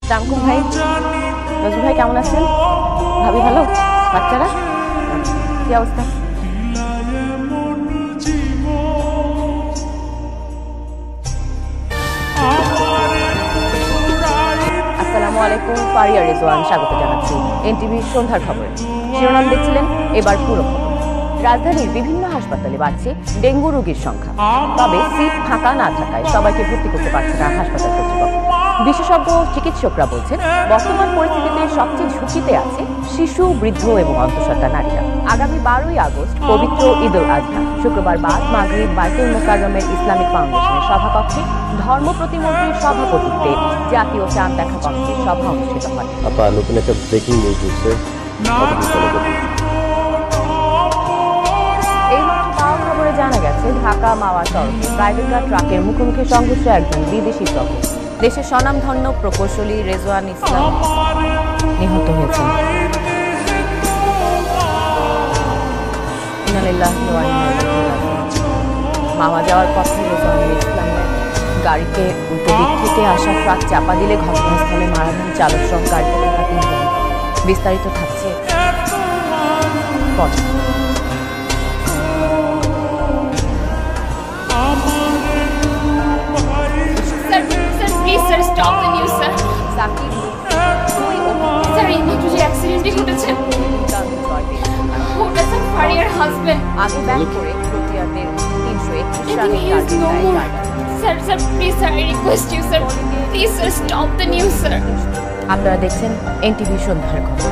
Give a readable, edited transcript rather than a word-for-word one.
জামকুম ভাই, নজরুল ভাই কেমন আছেন? ভাবি ভালো? বাচ্চারা কি অবস্থা? আসসালামু আলাইকুম, ফারিয়া রেজওয়ান স্বাগত জানাচ্ছি এনটিভির সন্ধ্যার খবরে। শিরোনাম দেখছিলেন, এবার পুরো খবর। রাজধানীর বিভিন্ন হাসপাতালে বাড়ছে ডেঙ্গু রোগীর সংখ্যা, তবে সিট ফাঁকা না থাকায় সবাইকে ভর্তি করতে পারছে না হাসপাতাল কর্তৃপক্ষ। বিশেষজ্ঞ চিকিৎসকরা বলছেন, বর্তমান পরিস্থিতিতে সবচেয়ে ঝুঁকিতে আছে শিশু, বৃদ্ধ এবং অন্তঃসত্ত্বা নারীরা। আগামী 12ই আগস্ট পবিত্র ঈদ উল আজহা। শুক্রবার বাদ মাগরিব বাইতুল মোকাররমের ইসলামিক ফাউন্ডেশনের সভাকক্ষে ধর্ম প্রতিমন্ত্রীর সভাপতিত্বে জাতীয় চাঁদ দেখা কমিটির সভা অনুষ্ঠিত হয়। নতুন একটা ব্রেকিং নিউজ হচ্ছে। জানা গেছে, ঢাকা মাওয়া সড়কে প্রাইভেট কার ট্রাকের মুখোমুখি সংঘর্ষে একজন বিদেশি সহ দেশের স্বনামধন্য প্রকৌশলী রেজওয়ান ইসলাম নিহত হয়েছেন। মাওয়া যাওয়ার পথে রেজওয়ান ইসলামের গাড়িতে উল্টো দিক থেকে আসা ট্রাক চাপা দিলে ঘটনাস্থলে মারা যান চালক সহ গাড়িতে থাকা তিনজন। বিস্তারিত থাকছে পরে। Sir, stop the news, sir. Shakib Sir, এই মাত্র যে অ্যাক্সিডেন্টটি ঘটেছে, ওটা স্যার ফারিয়ার হাজবেন্ড। আগে ব্যাক করে প্রক্রিয়াদের 331 রানের He is টার্গেট no দেয় more. গাড়ি। Sir, please, sir, I request you, sir. Please, sir, stop the news, sir. আপনারা দেখছেন এনটিভি সন্ধ্যার খবর।